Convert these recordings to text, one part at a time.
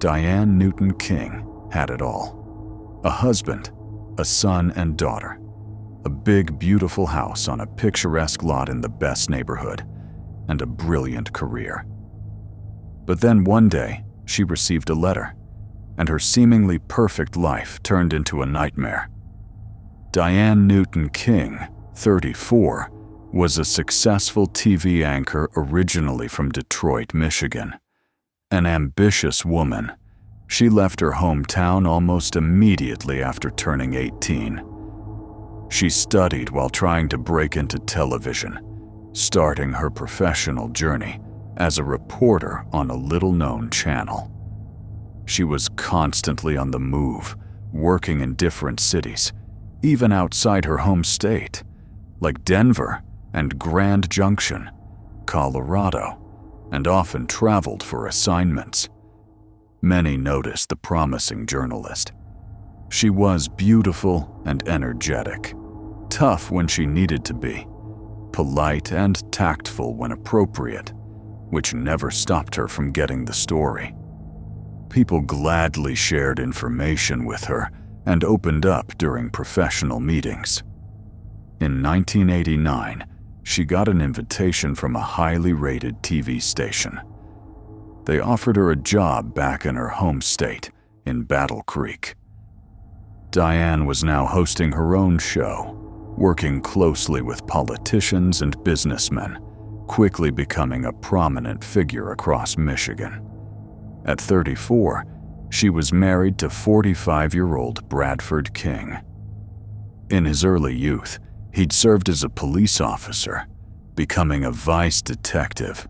Diane Newton King had it all. A husband, a son and daughter, a big, beautiful house on a picturesque lot in the best neighborhood, and a brilliant career. But then one day, she received a letter, and her seemingly perfect life turned into a nightmare. Diane Newton King, 34, was a successful TV anchor originally from Detroit, Michigan. An ambitious woman, she left her hometown almost immediately after turning 18. She studied while trying to break into television, starting her professional journey as a reporter on a little-known channel. She was constantly on the move, working in different cities, even outside her home state, like Denver and Grand Junction, Colorado, and often traveled for assignments. Many noticed the promising journalist. She was beautiful and energetic, tough when she needed to be, polite and tactful when appropriate, which never stopped her from getting the story. People gladly shared information with her and opened up during professional meetings. In 1989, she got an invitation from a highly rated TV station. They offered her a job back in her home state in Battle Creek. Diane was now hosting her own show, working closely with politicians and businessmen, quickly becoming a prominent figure across Michigan. At 34, she was married to 45-year-old Bradford King. In his early youth, he'd served as a police officer, becoming a vice detective,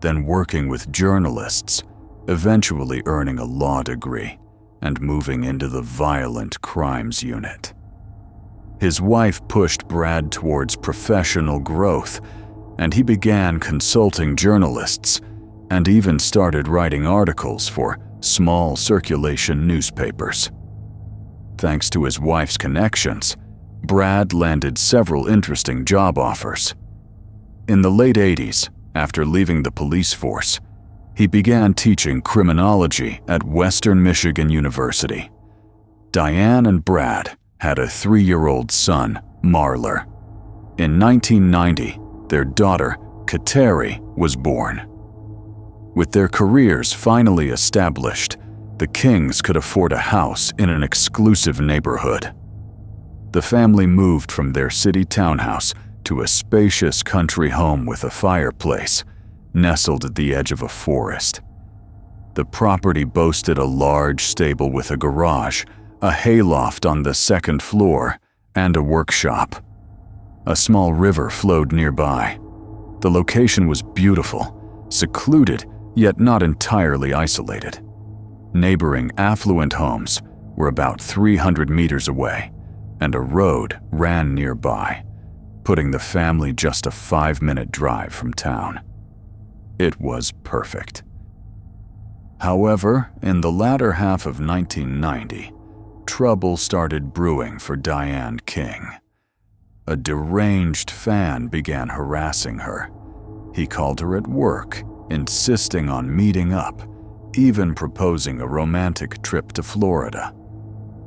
then working with journalists, eventually earning a law degree and moving into the violent crimes unit. His wife pushed Brad towards professional growth, and he began consulting journalists and even started writing articles for small circulation newspapers. Thanks to his wife's connections, Brad landed several interesting job offers. In the late 80s, after leaving the police force, he began teaching criminology at Western Michigan University. Diane and Brad had a 3-year-old son, Marler. In 1990, their daughter, Kateri, was born. With their careers finally established, the Kings could afford a house in an exclusive neighborhood. The family moved from their city townhouse to a spacious country home with a fireplace, nestled at the edge of a forest. The property boasted a large stable with a garage, a hayloft on the 2nd floor, and a workshop. A small river flowed nearby. The location was beautiful, secluded, yet not entirely isolated. Neighboring affluent homes were about 300 meters away, and a road ran nearby, putting the family just a 5-minute drive from town. It was perfect. However, in the latter half of 1990, trouble started brewing for Diane King. A deranged fan began harassing her. He called her at work, insisting on meeting up, even proposing a romantic trip to Florida.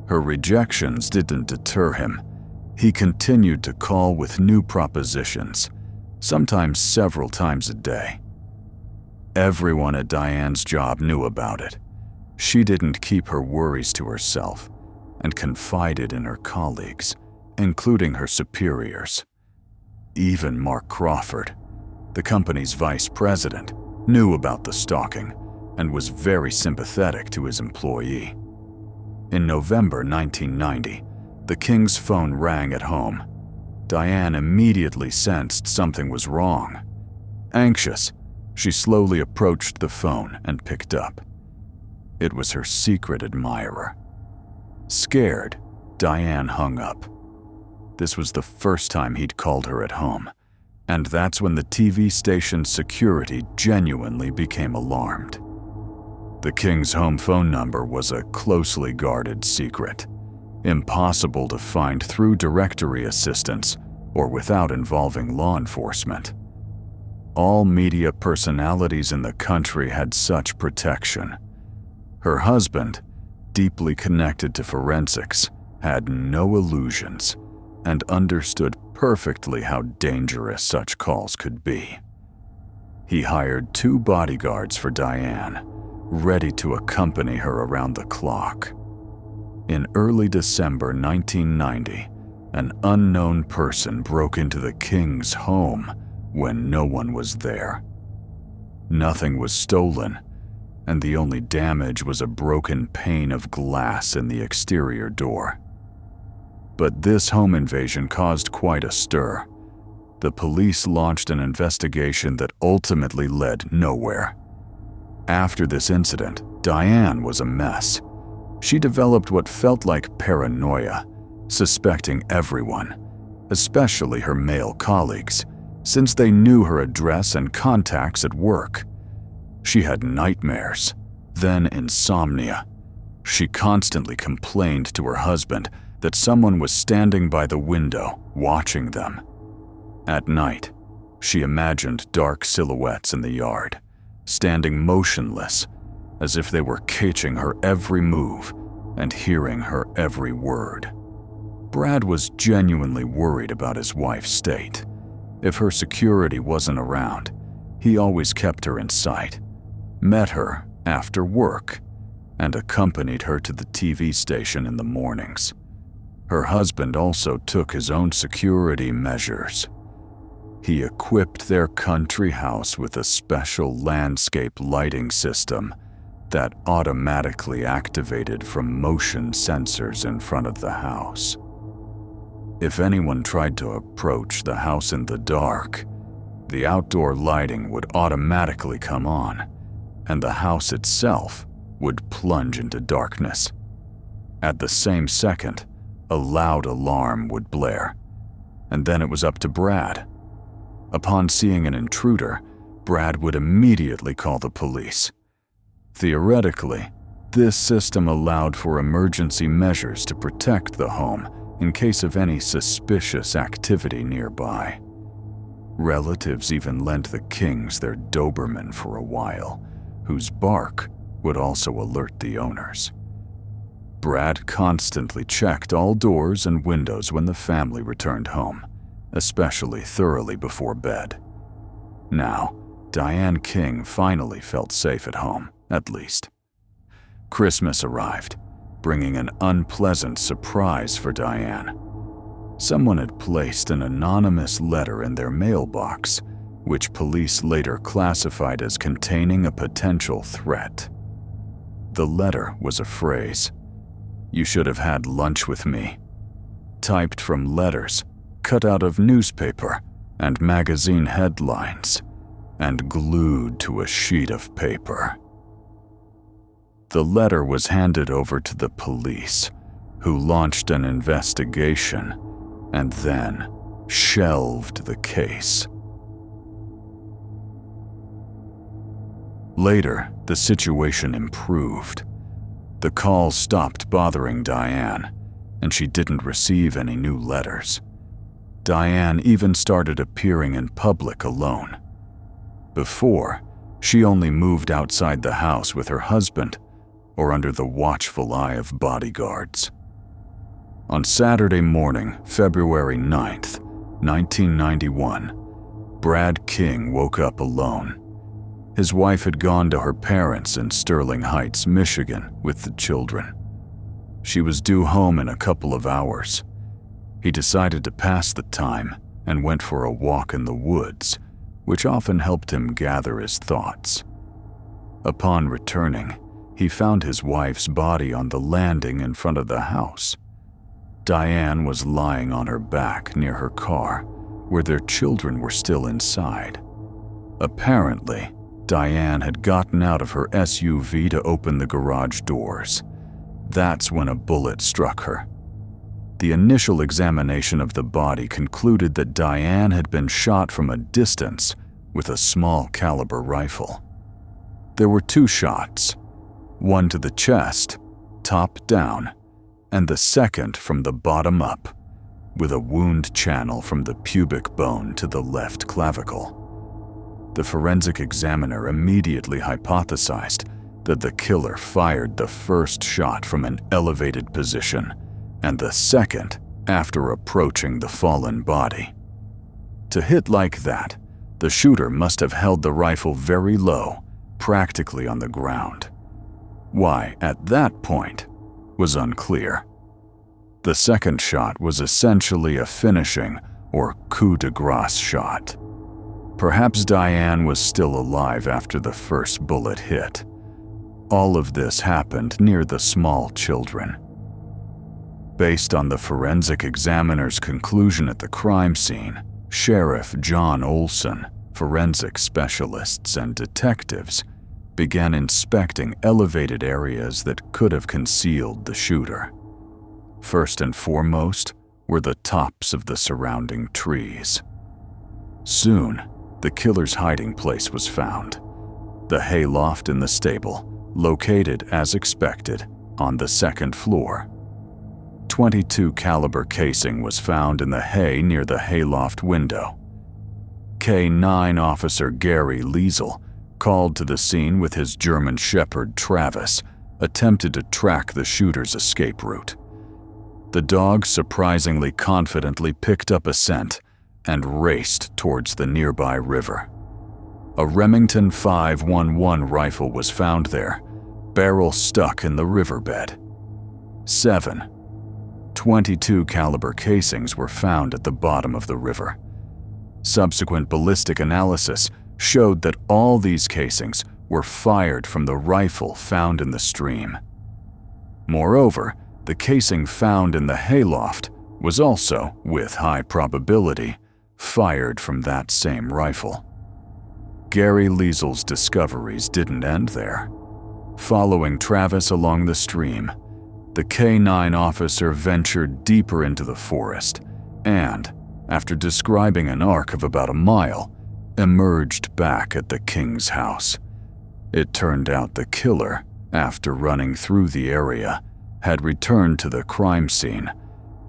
Her rejections didn't deter him. He continued to call with new propositions, sometimes several times a day. Everyone at Diane's job knew about it. She didn't keep her worries to herself and confided in her colleagues, including her superiors. Even Mark Crawford, the company's vice president, knew about the stalking and was very sympathetic to his employee. In November 1990, the King's phone rang at home. Diane immediately sensed something was wrong. Anxious, she slowly approached the phone and picked up. It was her secret admirer. Scared, Diane hung up. This was the first time he'd called her at home, and that's when the TV station's security genuinely became alarmed. The King's home phone number was a closely guarded secret, impossible to find through directory assistance or without involving law enforcement. All media personalities in the country had such protection. Her husband, deeply connected to forensics, had no illusions and understood perfectly how dangerous such calls could be. He hired 2 bodyguards for Diane, ready to accompany her around the clock. In early December 1990, an unknown person broke into the King's home when no one was there. Nothing was stolen, and the only damage was a broken pane of glass in the exterior door. But this home invasion caused quite a stir. The police launched an investigation that ultimately led nowhere. After this incident, Diane was a mess. She developed what felt like paranoia, suspecting everyone, especially her male colleagues, since they knew her address and contacts at work. She had nightmares, then insomnia. She constantly complained to her husband that someone was standing by the window, watching them. At night, she imagined dark silhouettes in the yard, standing motionless, as if they were catching her every move and hearing her every word. Brad was genuinely worried about his wife's state. If her security wasn't around, he always kept her in sight, met her after work, and accompanied her to the TV station in the mornings. Her husband also took his own security measures. He equipped their country house with a special landscape lighting system that automatically activated from motion sensors in front of the house. If anyone tried to approach the house in the dark, the outdoor lighting would automatically come on, and the house itself would plunge into darkness. At the same second, a loud alarm would blare, and then it was up to Brad. Upon seeing an intruder, Brad would immediately call the police. Theoretically, this system allowed for emergency measures to protect the home in case of any suspicious activity nearby. Relatives even lent the Kings their Doberman for a while, whose bark would also alert the owners. Brad constantly checked all doors and windows when the family returned home, especially thoroughly before bed. Now, Diane King finally felt safe at home, at least. Christmas arrived, bringing an unpleasant surprise for Diane. Someone had placed an anonymous letter in their mailbox, which police later classified as containing a potential threat. The letter was a phrase, "You should have had lunch with me," typed from letters cut out of newspaper and magazine headlines and glued to a sheet of paper. The letter was handed over to the police, who launched an investigation and then shelved the case. Later, the situation improved. The calls stopped bothering Diane, and she didn't receive any new letters. Diane even started appearing in public alone. Before, she only moved outside the house with her husband or under the watchful eye of bodyguards. On Saturday morning, February 9th, 1991, Brad King woke up alone. His wife had gone to her parents in Sterling Heights, Michigan, with the children. She was due home in a couple of hours. He decided to pass the time and went for a walk in the woods, which often helped him gather his thoughts. Upon returning, he found his wife's body on the landing in front of the house. Diane was lying on her back near her car, where their children were still inside. Apparently, Diane had gotten out of her SUV to open the garage doors. That's when a bullet struck her. The initial examination of the body concluded that Diane had been shot from a distance with a small caliber rifle. There were 2 shots, one to the chest, top down, and the second from the bottom up, with a wound channel from the pubic bone to the left clavicle. The forensic examiner immediately hypothesized that the killer fired the first shot from an elevated position and the second after approaching the fallen body. To hit like that, the shooter must have held the rifle very low, practically on the ground. Why, at that point, was unclear. The second shot was essentially a finishing or coup de grace shot. Perhaps Diane was still alive after the first bullet hit. All of this happened near the small children. Based on the forensic examiner's conclusion at the crime scene, Sheriff John Olson, forensic specialists, and detectives began inspecting elevated areas that could have concealed the shooter. First and foremost were the tops of the surrounding trees. Soon, the killer's hiding place was found. The hayloft in the stable, located as expected on the second floor. .22 caliber casing was found in the hay near the hayloft window. K9 officer Gary Liesel, called to the scene with his German Shepherd Travis, attempted to track the shooter's escape route. The dog surprisingly confidently picked up a scent and raced towards the nearby river. A Remington 511 rifle was found there, barrel stuck in the riverbed. 7 .22 caliber casings were found at the bottom of the river. Subsequent ballistic analysis showed that all these casings were fired from the rifle found in the stream. Moreover, the casing found in the hayloft was also, with high probability, fired from that same rifle. Gary Liesel's discoveries didn't end there. Following Travis along the stream, the K9 officer ventured deeper into the forest and, after describing an arc of about a mile, emerged back at the King's house. It turned out the killer, after running through the area, had returned to the crime scene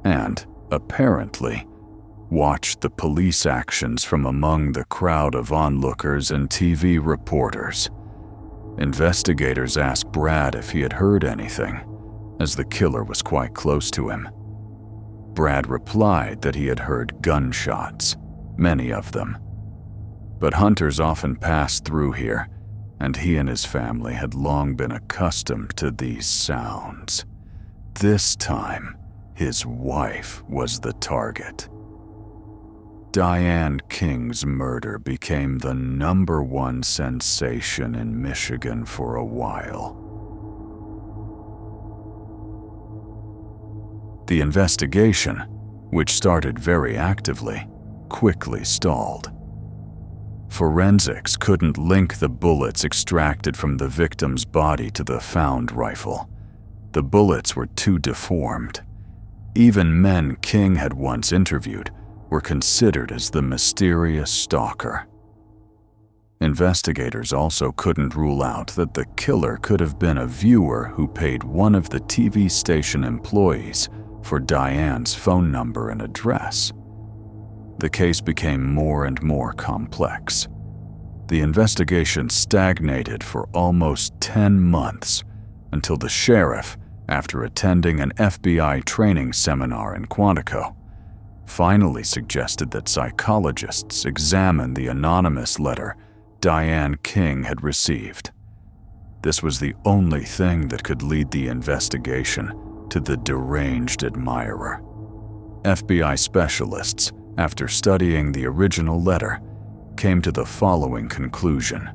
and, apparently, watched the police actions from among the crowd of onlookers and TV reporters. Investigators asked Brad if he had heard anything, as the killer was quite close to him. Brad replied that he had heard gunshots, many of them. But hunters often passed through here, and he and his family had long been accustomed to these sounds. This time, his wife was the target. Diane King's murder became the #1 sensation in Michigan for a while. The investigation, which started very actively, quickly stalled. Forensics couldn't link the bullets extracted from the victim's body to the found rifle. The bullets were too deformed. Even men King had once interviewed were considered as the mysterious stalker. Investigators also couldn't rule out that the killer could have been a viewer who paid one of the TV station employees for Diane's phone number and address. The case became more and more complex. The investigation stagnated for almost 10 months until the sheriff, after attending an FBI training seminar in Quantico, finally suggested that psychologists examine the anonymous letter Diane King had received. This was the only thing that could lead the investigation to the deranged admirer. FBI specialists, after studying the original letter, came to the following conclusion.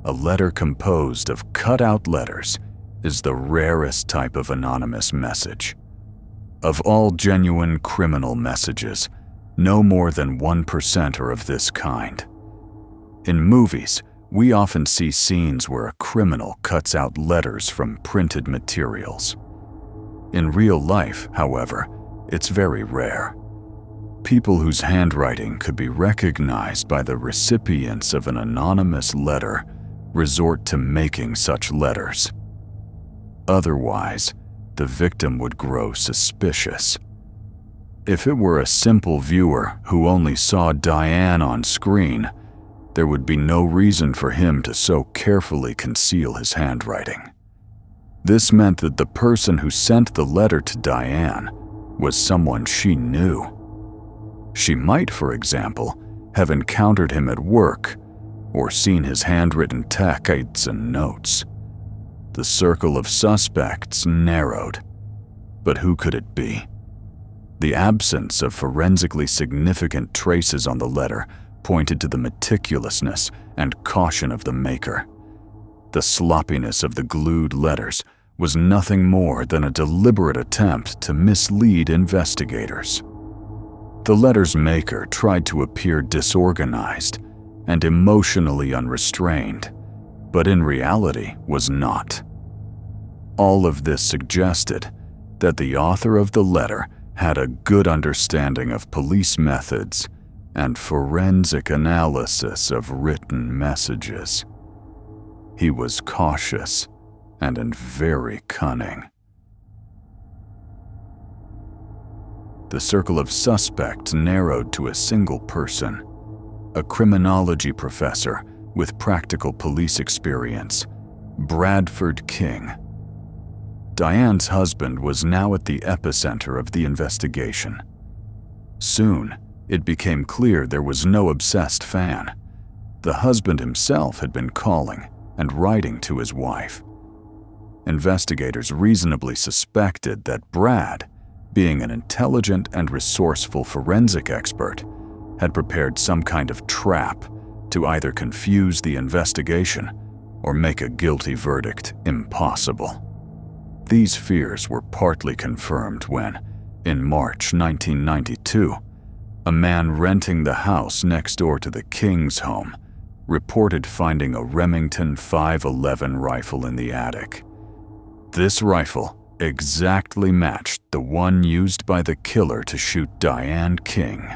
A letter composed of cut-out letters is the rarest type of anonymous message. Of all genuine criminal messages, no more than 1% are of this kind. In movies, we often see scenes where a criminal cuts out letters from printed materials. In real life, however, it's very rare. People whose handwriting could be recognized by the recipients of an anonymous letter resort to making such letters. Otherwise, the victim would grow suspicious. If it were a simple viewer who only saw Diane on screen, there would be no reason for him to so carefully conceal his handwriting. This meant that the person who sent the letter to Diane was someone she knew. She might, for example, have encountered him at work or seen his handwritten texts and notes. The circle of suspects narrowed. But who could it be? The absence of forensically significant traces on the letter pointed to the meticulousness and caution of the maker. The sloppiness of the glued letters was nothing more than a deliberate attempt to mislead investigators. The letter's maker tried to appear disorganized and emotionally unrestrained, but in reality was not. All of this suggested that the author of the letter had a good understanding of police methods and forensic analysis of written messages. He was cautious and very cunning. The circle of suspects narrowed to a single person, a criminology professor with practical police experience, Bradford King. Diane's husband was now at the epicenter of the investigation. Soon, it became clear there was no obsessed fan. The husband himself had been calling and writing to his wife. Investigators reasonably suspected that Brad, being an intelligent and resourceful forensic expert, had prepared some kind of trap to either confuse the investigation or make a guilty verdict impossible. These fears were partly confirmed when, in March 1992, a man renting the house next door to the King's home reported finding a Remington 511 rifle in the attic. This rifle exactly matched the one used by the killer to shoot Diane King.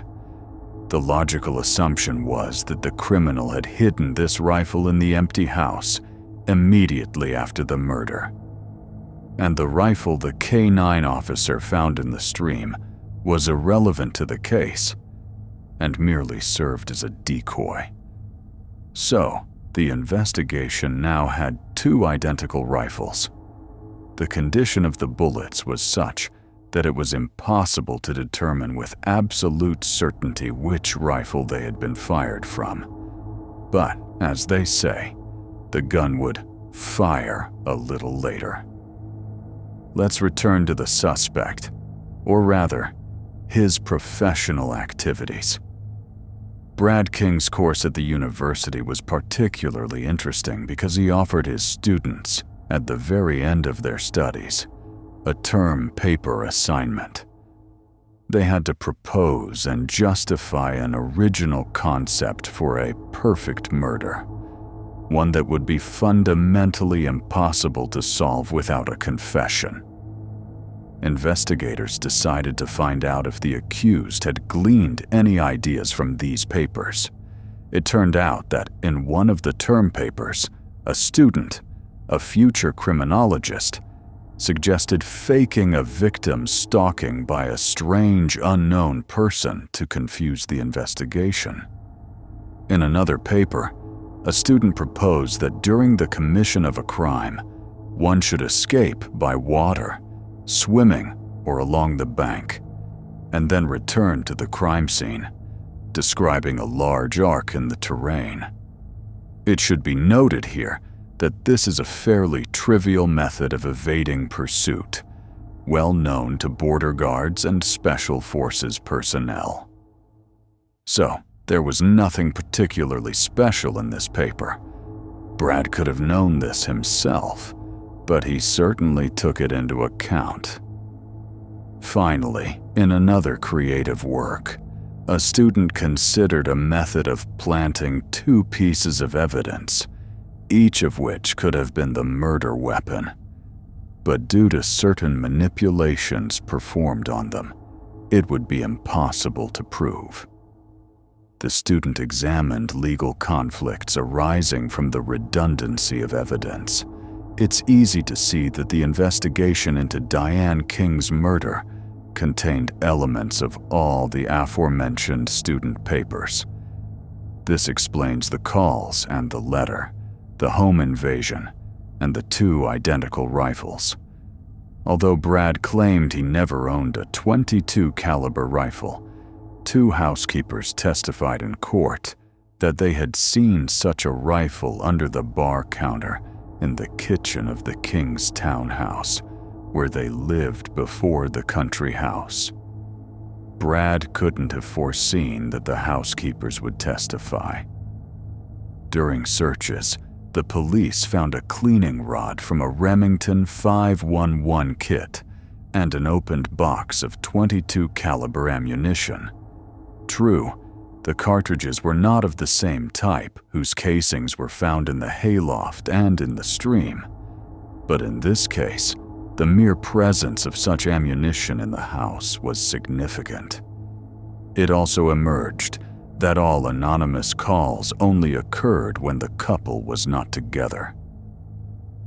The logical assumption was that the criminal had hidden this rifle in the empty house immediately after the murder. And the rifle the K-9 officer found in the stream was irrelevant to the case and merely served as a decoy. So, the investigation now had two identical rifles. The condition of the bullets was such that it was impossible to determine with absolute certainty which rifle they had been fired from. But, as they say, the gun would fire a little later. Let's return to the suspect, or rather, his professional activities. Brad King's course at the university was particularly interesting because he offered his students, at the very end of their studies, a term paper assignment. They had to propose and justify an original concept for a perfect murder, one that would be fundamentally impossible to solve without a confession. Investigators decided to find out if the accused had gleaned any ideas from these papers. It turned out that in one of the term papers, a student, a future criminologist, suggested faking a victim's stalking by a strange unknown person to confuse the investigation. In another paper, a student proposed that during the commission of a crime, one should escape by water, swimming, or along the bank, and then return to the crime scene, describing a large arc in the terrain. It should be noted here that this is a fairly trivial method of evading pursuit, well known to border guards and special forces personnel. So, there was nothing particularly special in this paper. Brad could have known this himself, but he certainly took it into account. Finally, in another creative work, a student considered a method of planting two pieces of evidence, each of which could have been the murder weapon. But due to certain manipulations performed on them, it would be impossible to prove. The student examined legal conflicts arising from the redundancy of evidence. It's easy to see that the investigation into Diane King's murder contained elements of all the aforementioned student papers. This explains the calls and the letter, the home invasion, and the 2 identical rifles. Although Brad claimed he never owned a .22 caliber rifle, 2 housekeepers testified in court that they had seen such a rifle under the bar counter in the kitchen of the King's townhouse, where they lived before the country house. Brad couldn't have foreseen that the housekeepers would testify. During searches, the police found a cleaning rod from a Remington 511 kit and an opened box of .22 caliber ammunition. True, the cartridges were not of the same type whose casings were found in the hayloft and in the stream, but in this case, the mere presence of such ammunition in the house was significant. It also emerged that all anonymous calls only occurred when the couple was not together.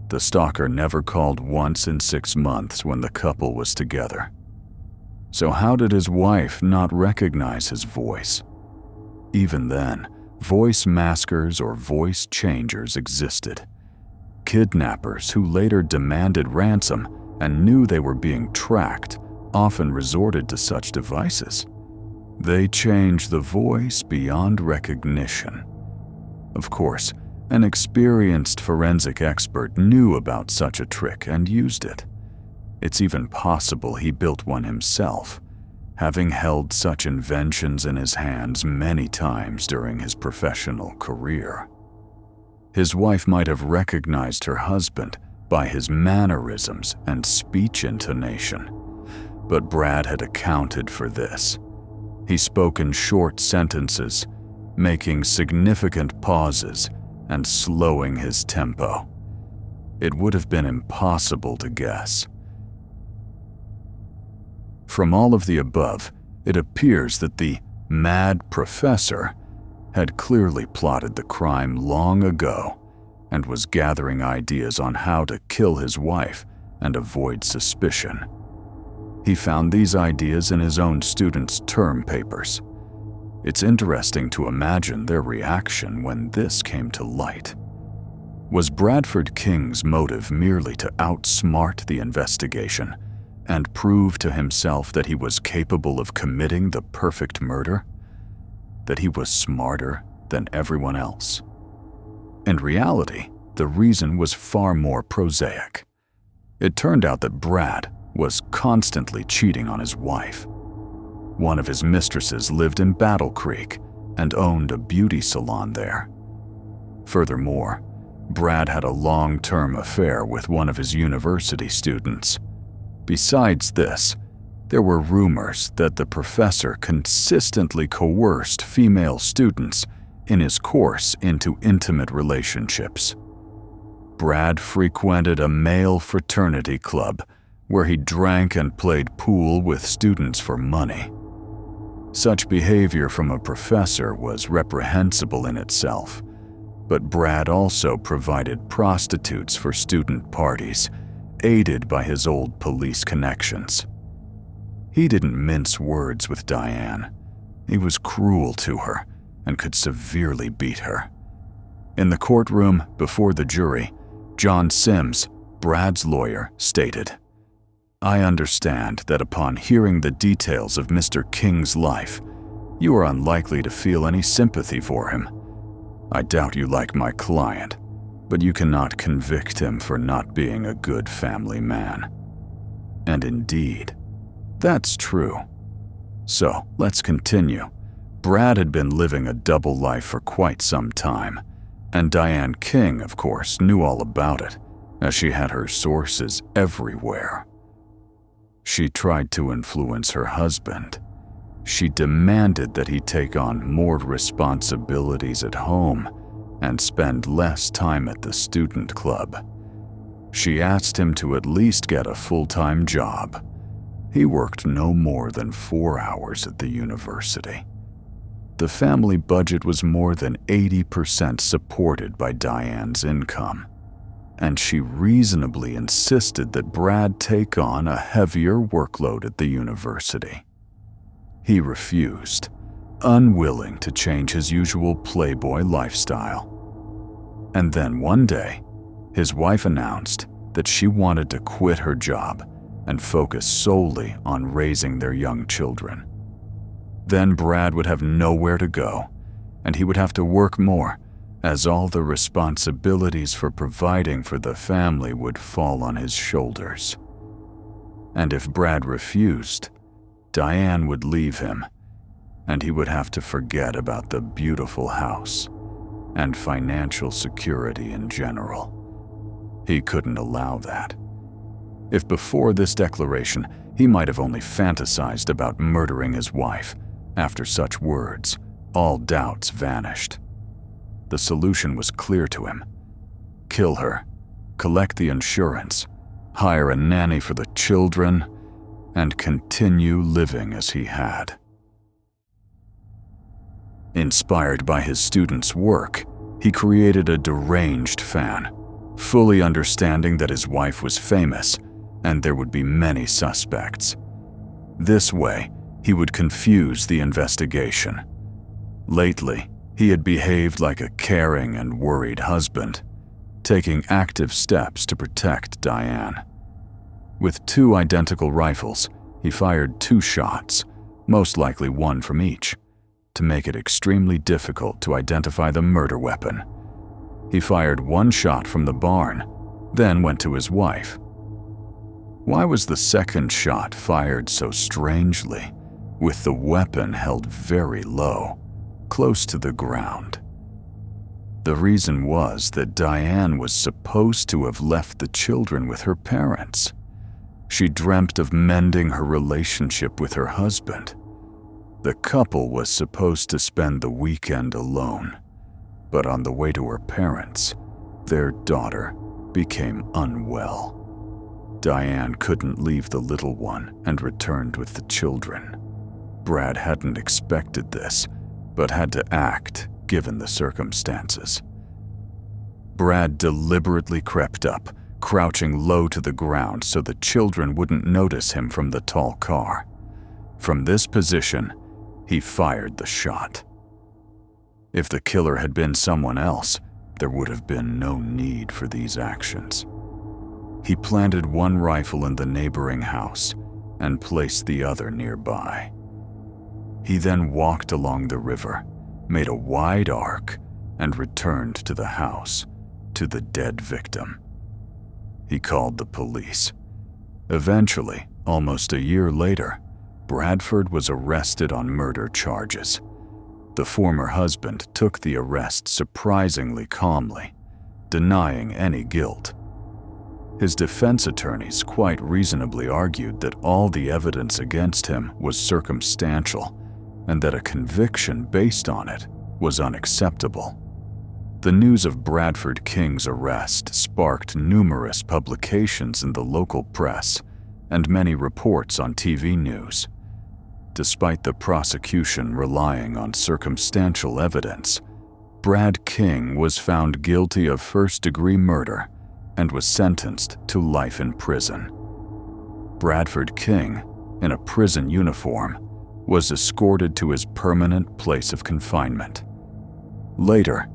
The stalker never called once in 6 months when the couple was together. So how did his wife not recognize his voice? Even then, voice maskers or voice changers existed. Kidnappers who later demanded ransom and knew they were being tracked often resorted to such devices. They changed the voice beyond recognition. Of course, an experienced forensic expert knew about such a trick and used it. It's even possible he built one himself, having held such inventions in his hands many times during his professional career. His wife might have recognized her husband by his mannerisms and speech intonation, but Brad had accounted for this. He spoke in short sentences, making significant pauses and slowing his tempo. It would have been impossible to guess. From all of the above, it appears that the mad professor had clearly plotted the crime long ago and was gathering ideas on how to kill his wife and avoid suspicion. He found these ideas in his own students' term papers. It's interesting to imagine their reaction when this came to light. Was Bradford King's motive merely to outsmart the investigation and prove to himself that he was capable of committing the perfect murder? That he was smarter than everyone else? In reality, the reason was far more prosaic. It turned out that Brad was constantly cheating on his wife. One of his mistresses lived in Battle Creek and owned a beauty salon there. Furthermore, Brad had a long-term affair with one of his university students. Besides this, there were rumors that the professor consistently coerced female students in his course into intimate relationships. Brad frequented a male fraternity club where he drank and played pool with students for money. Such behavior from a professor was reprehensible in itself, but Brad also provided prostitutes for student parties, aided by his old police connections. He didn't mince words with Diane. He was cruel to her and could severely beat her. In the courtroom before the jury, John Sims, Brad's lawyer, stated, "I understand that upon hearing the details of Mr. King's life, you are unlikely to feel any sympathy for him. I doubt you like my client, but you cannot convict him for not being a good family man." And indeed, that's true. So let's continue. Brad had been living a double life for quite some time, and Diane King, of course, knew all about it, as she had her sources everywhere. She tried to influence her husband. She demanded that he take on more responsibilities at home and spend less time at the student club. She asked him to at least get a full-time job. He worked no more than 4 hours at the university. The family budget was more than 80% supported by Diane's income, and she reasonably insisted that Brad take on a heavier workload at the university. He refused, unwilling to change his usual playboy lifestyle. And then one day, his wife announced that she wanted to quit her job and focus solely on raising their young children. Then Brad would have nowhere to go, and he would have to work more, as all the responsibilities for providing for the family would fall on his shoulders. And if Brad refused, Diane would leave him, and he would have to forget about the beautiful house and financial security in general. He couldn't allow that. If before this declaration he might have only fantasized about murdering his wife, after such words, all doubts vanished. The solution was clear to him. Kill her, collect the insurance, hire a nanny for the children, and continue living as he had. Inspired by his students' work, he created a deranged fan, fully understanding that his wife was famous and there would be many suspects. This way, he would confuse the investigation. Lately, he had behaved like a caring and worried husband, taking active steps to protect Diane. With 2 identical rifles, he fired 2 shots, most likely one from each, to make it extremely difficult to identify the murder weapon. He fired 1 shot from the barn, then went to his wife. Why was the second shot fired so strangely, with the weapon held very low, close to the ground? The reason was that Diane was supposed to have left the children with her parents. She dreamt of mending her relationship with her husband. The couple was supposed to spend the weekend alone, but on the way to her parents, their daughter became unwell. Diane couldn't leave the little one and returned with the children. Brad hadn't expected this, but had to act given the circumstances. Brad deliberately crept up, crouching low to the ground so the children wouldn't notice him from the tall car. From this position, he fired the shot. If the killer had been someone else, there would have been no need for these actions. He planted 1 rifle in the neighboring house and placed the other nearby. He then walked along the river, made a wide arc, and returned to the house, to the dead victim. He called the police. Eventually, almost a year later, Bradford was arrested on murder charges. The former husband took the arrest surprisingly calmly, denying any guilt. His defense attorneys quite reasonably argued that all the evidence against him was circumstantial and that a conviction based on it was unacceptable. The news of Bradford King's arrest sparked numerous publications in the local press and many reports on TV news. Despite the prosecution relying on circumstantial evidence, Brad King was found guilty of first-degree murder and was sentenced to life in prison. Bradford King, in a prison uniform, was escorted to his permanent place of confinement. Later,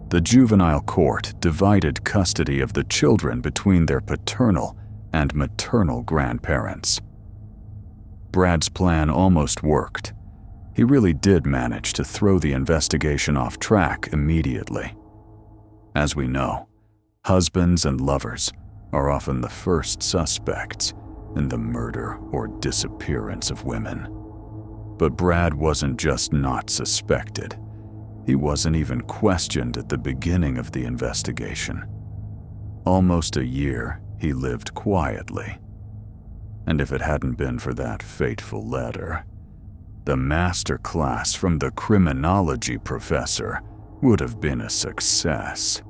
the juvenile court divided custody of the children between their paternal and maternal grandparents. Brad's plan almost worked. He really did manage to throw the investigation off track immediately. As we know, husbands and lovers are often the first suspects in the murder or disappearance of women. But Brad wasn't just not suspected. He wasn't even questioned at the beginning of the investigation. Almost a year, he lived quietly. And if it hadn't been for that fateful letter, the master class from the criminology professor would have been a success.